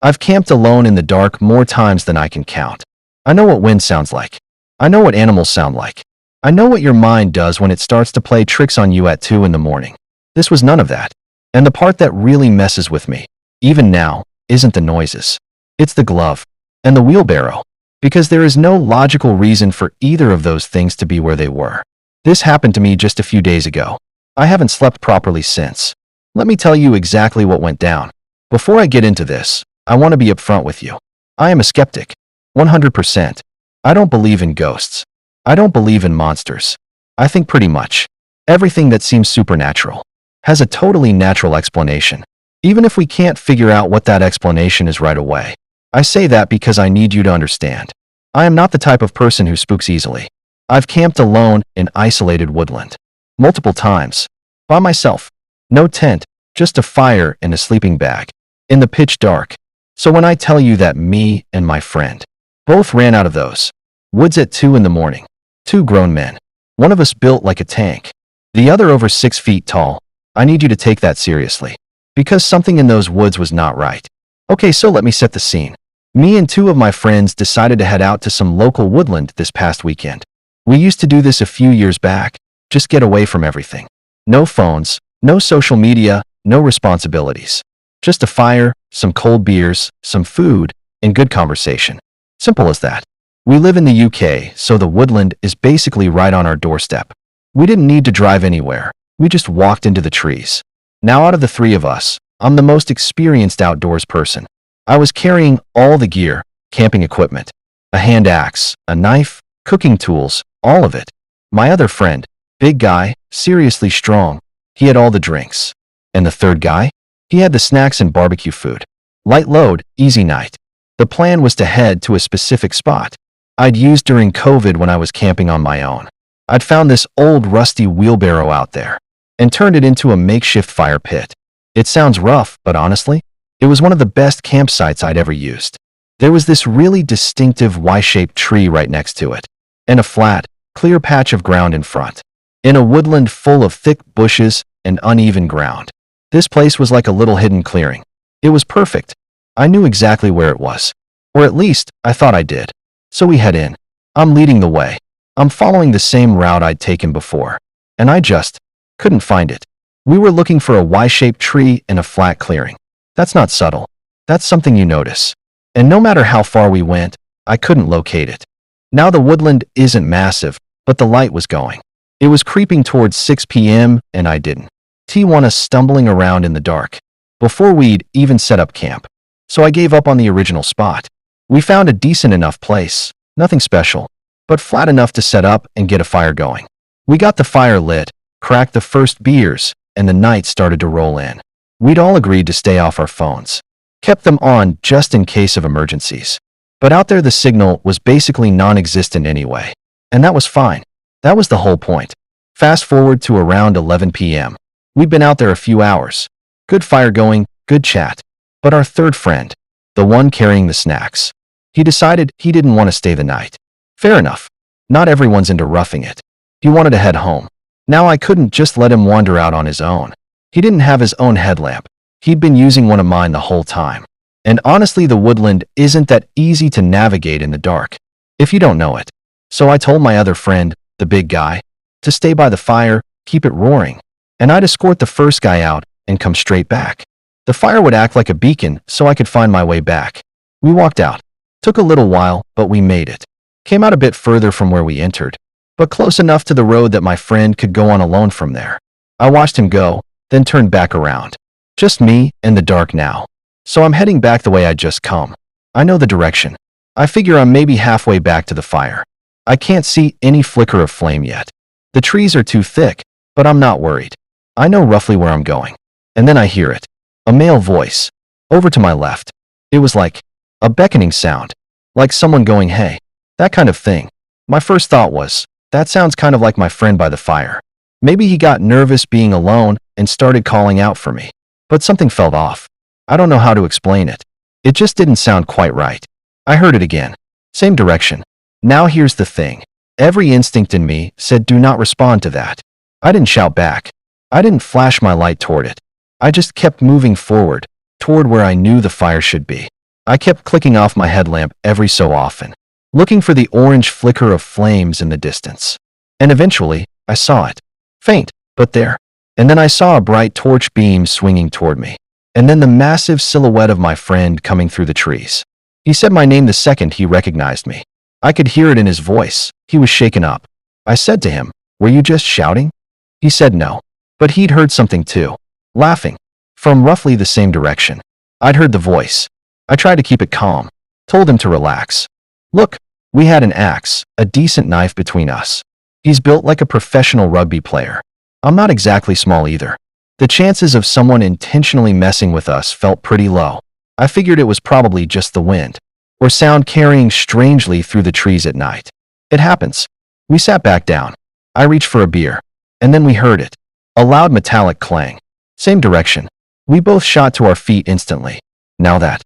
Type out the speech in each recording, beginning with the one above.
I've camped alone in the dark more times than I can count. I know what wind sounds like. I know what animals sound like. I know what your mind does when it starts to play tricks on you at 2 in the morning. This was none of that. And the part that really messes with me, even now, isn't the noises. It's the glove and the wheelbarrow, because there is no logical reason for either of those things to be where they were. This happened to me just a few days ago. I haven't slept properly since. Let me tell you exactly what went down. Before I get into this, I want to be upfront with you. I am a skeptic. 100%. I don't believe in ghosts. I don't believe in monsters. I think pretty much everything that seems supernatural has a totally natural explanation, even if we can't figure out what that explanation is right away. I say that because I need you to understand. I am not the type of person who spooks easily. I've camped alone in isolated woodland. Multiple times. By myself. No tent, just a fire and a sleeping bag. In the pitch dark. So when I tell you that me and my friend both ran out of those woods at 2 in the morning, 2 grown men, one of us built like a tank, the other over 6 feet tall, I need you to take that seriously. Because something in those woods was not right. Okay, so let me set the scene. Me and 2 of my friends decided to head out to some local woodland this past weekend. We used to do this a few years back, just get away from everything. No phones, no social media, no responsibilities. Just a fire, some cold beers, some food, and good conversation. Simple as that. We live in the UK, so the woodland is basically right on our doorstep. We didn't need to drive anywhere. We just walked into the trees. Now out of the 3 of us, I'm the most experienced outdoors person. I was carrying all the gear, camping equipment, a hand axe, a knife, cooking tools, all of it. My other friend, big guy, seriously strong, he had all the drinks. And the 3rd guy? He had the snacks and barbecue food. Light load, easy night. The plan was to head to a specific spot I'd used during COVID when I was camping on my own. I'd found this old rusty wheelbarrow out there and turned it into a makeshift fire pit. It sounds rough, but honestly, it was one of the best campsites I'd ever used. There was this really distinctive Y-shaped tree right next to it, and a flat, clear patch of ground in front, in a woodland full of thick bushes and uneven ground. This place was like a little hidden clearing. It was perfect. I knew exactly where it was. Or at least, I thought I did. So we head in. I'm leading the way. I'm following the same route I'd taken before. And I just couldn't find it. We were looking for a Y-shaped tree in a flat clearing. That's not subtle. That's something you notice. And no matter how far we went, I couldn't locate it. Now the woodland isn't massive, but the light was going. It was creeping towards 6 p.m. and I didn't want us stumbling around in the dark before we'd even set up camp. So I gave up on the original spot. We found a decent enough place, nothing special, but flat enough to set up and get a fire going. We got the fire lit, cracked the first beers, and the night started to roll in. We'd all agreed to stay off our phones. Kept them on just in case of emergencies. But out there the signal was basically non-existent anyway. And that was fine. That was the whole point. Fast forward to around 11 p.m. We'd been out there a few hours. Good fire going, good chat. But our 3rd friend, the one carrying the snacks, he decided he didn't want to stay the night. Fair enough. Not everyone's into roughing it. He wanted to head home. Now I couldn't just let him wander out on his own. He didn't have his own headlamp. He'd been using one of mine the whole time. And honestly, the woodland isn't that easy to navigate in the dark, if you don't know it. So I told my other friend, the big guy, to stay by the fire, keep it roaring, and I'd escort the first guy out and come straight back. The fire would act like a beacon so I could find my way back. We walked out. Took a little while, but we made it. Came out a bit further from where we entered, but close enough to the road that my friend could go on alone from there. I watched him go, then turned back around. Just me and the dark now. So I'm heading back the way I'd just come. I know the direction. I figure I'm maybe halfway back to the fire. I can't see any flicker of flame yet. The trees are too thick, but I'm not worried. I know roughly where I'm going. And then I hear it. A male voice. Over to my left. It was like a beckoning sound. Like someone going, hey. That kind of thing. My first thought was, that sounds kind of like my friend by the fire. Maybe he got nervous being alone and started calling out for me. But something felt off. I don't know how to explain it. It just didn't sound quite right. I heard it again. Same direction. Now here's the thing. Every instinct in me said do not respond to that. I didn't shout back. I didn't flash my light toward it. I just kept moving forward, toward where I knew the fire should be. I kept clicking off my headlamp every so often, looking for the orange flicker of flames in the distance. And eventually, I saw it. Faint, but there. And then I saw a bright torch beam swinging toward me. And then the massive silhouette of my friend coming through the trees. He said my name the second he recognized me. I could hear it in his voice. He was shaken up. I said to him, "Were you just shouting?" He said no. But he'd heard something too. Laughing. From roughly the same direction. I'd heard the voice. I tried to keep it calm. Told him to relax. Look, we had an axe, a decent knife between us. He's built like a professional rugby player. I'm not exactly small either. The chances of someone intentionally messing with us felt pretty low. I figured it was probably just the wind, or sound carrying strangely through the trees at night. It happens. We sat back down. I reached for a beer, and then we heard it. A loud metallic clang. Same direction. We both shot to our feet instantly. Now that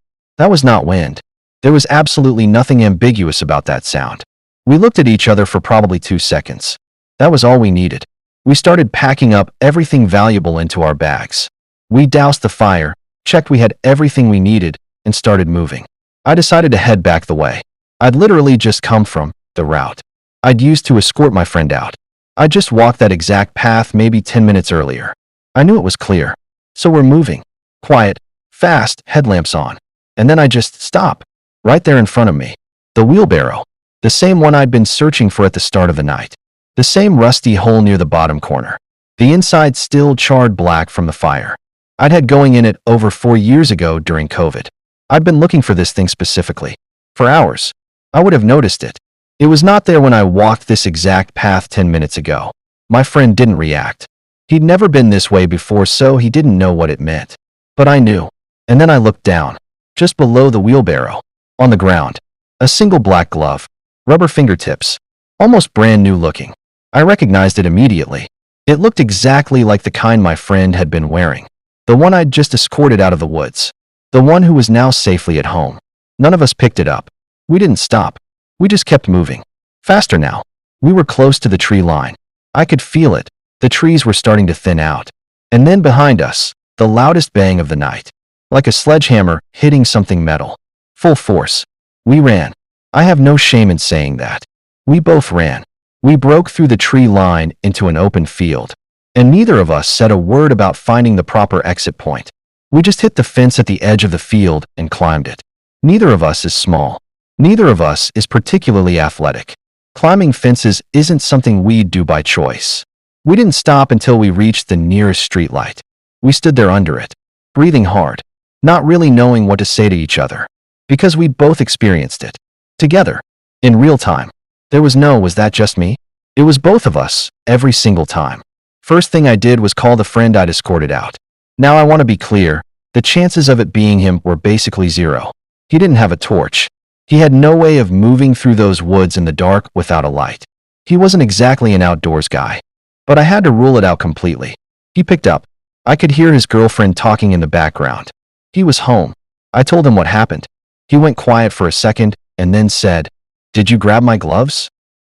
was not wind. There was absolutely nothing ambiguous about that sound. We looked at each other for probably 2 seconds. That was all we needed. We started packing up everything valuable into our bags. We doused the fire, checked we had everything we needed, and started moving. I decided to head back the way I'd literally just come from, the route I'd used to escort my friend out. I just walked that exact path maybe 10 minutes earlier. I knew it was clear. So we're moving. Quiet, fast, headlamps on. And then I just stop. Right there in front of me. The wheelbarrow. The same one I'd been searching for at the start of the night. The same rusty hole near the bottom corner. The inside still charred black from the fire. I'd had going in it over 4 years ago during COVID. I'd been looking for this thing specifically. For hours. I would have noticed it. It was not there when I walked this exact path 10 minutes ago. My friend didn't react. He'd never been this way before, so he didn't know what it meant. But I knew. And then I looked down. Just below the wheelbarrow. On the ground. A single black glove. Rubber fingertips. Almost brand new looking. I recognized it immediately. It looked exactly like the kind my friend had been wearing. The one I'd just escorted out of the woods. The one who was now safely at home. None of us picked it up. We didn't stop. We just kept moving. Faster now. We were close to the tree line. I could feel it. The trees were starting to thin out. And then behind us, the loudest bang of the night. Like a sledgehammer hitting something metal. Full force. We ran. I have no shame in saying that. We both ran. We broke through the tree line into an open field. And neither of us said a word about finding the proper exit point. We just hit the fence at the edge of the field and climbed it. Neither of us is small. Neither of us is particularly athletic. Climbing fences isn't something we'd do by choice. We didn't stop until we reached the nearest streetlight. We stood there under it, breathing hard, not really knowing what to say to each other. Because we'd both experienced it. Together. In real time. There was no "was that just me?" It was both of us, every single time. First thing I did was call the friend I'd escorted out. Now I want to be clear, the chances of it being him were basically zero. He didn't have a torch. He had no way of moving through those woods in the dark without a light. He wasn't exactly an outdoors guy. But I had to rule it out completely. He picked up. I could hear his girlfriend talking in the background. He was home. I told him what happened. He went quiet for a second and then said, "Did you grab my gloves?"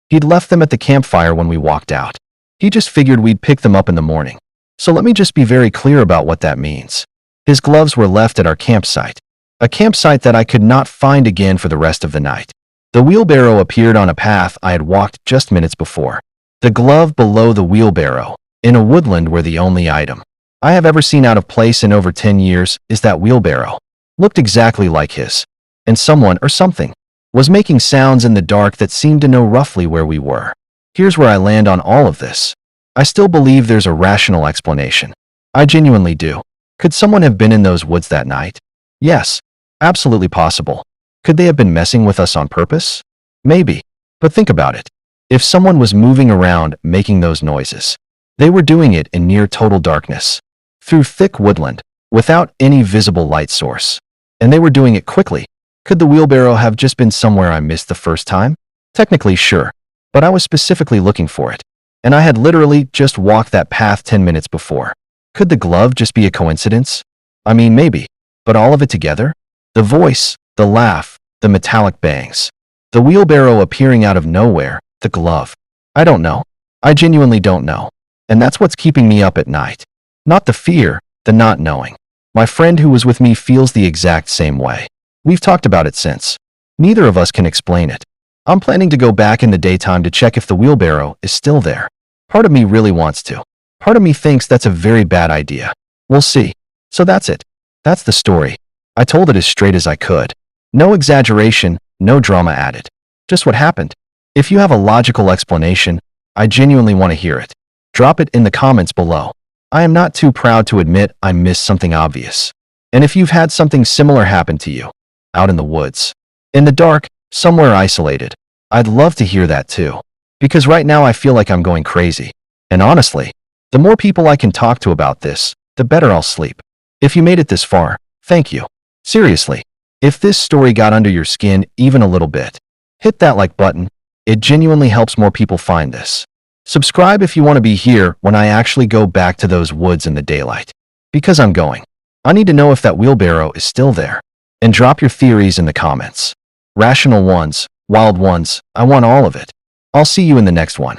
He'd left them at the campfire when we walked out. He just figured we'd pick them up in the morning. So let me just be very clear about what that means. His gloves were left at our campsite. A campsite that I could not find again for the rest of the night. The wheelbarrow appeared on a path I had walked just minutes before. The glove below the wheelbarrow, in a woodland, were the only item I have ever seen out of place in over 10 years. Is that wheelbarrow looked exactly like his. And someone, or something, was making sounds in the dark that seemed to know roughly where we were. Here's where I land on all of this. I still believe there's a rational explanation. I genuinely do. Could someone have been in those woods that night? Yes. Absolutely possible. Could they have been messing with us on purpose? Maybe. But think about it. If someone was moving around making those noises, they were doing it in near total darkness, through thick woodland, without any visible light source. And they were doing it quickly. Could the wheelbarrow have just been somewhere I missed the first time? Technically, sure. But I was specifically looking for it. And I had literally just walked that path 10 minutes before. Could the glove just be a coincidence? I mean, maybe. But all of it together? The voice, the laugh, the metallic bangs. The wheelbarrow appearing out of nowhere, the glove. I don't know. I genuinely don't know. And that's what's keeping me up at night. Not the fear, the not knowing. My friend who was with me feels the exact same way. We've talked about it since. Neither of us can explain it. I'm planning to go back in the daytime to check if the wheelbarrow is still there. Part of me really wants to. Part of me thinks that's a very bad idea. We'll see. So that's it. That's the story. I told it as straight as I could. No exaggeration, no drama added. Just what happened. If you have a logical explanation, I genuinely want to hear it. Drop it in the comments below. I am not too proud to admit I missed something obvious. And if you've had something similar happen to you, out in the woods, in the dark, somewhere isolated, I'd love to hear that too. Because right now I feel like I'm going crazy. And honestly, the more people I can talk to about this, the better I'll sleep. If you made it this far, thank you. Seriously, if this story got under your skin even a little bit, hit that like button. It genuinely helps more people find this. Subscribe if you want to be here when I actually go back to those woods in the daylight. Because I'm going. I need to know if that wheelbarrow is still there. And drop your theories in the comments. Rational ones, wild ones, I want all of it. I'll see you in the next one.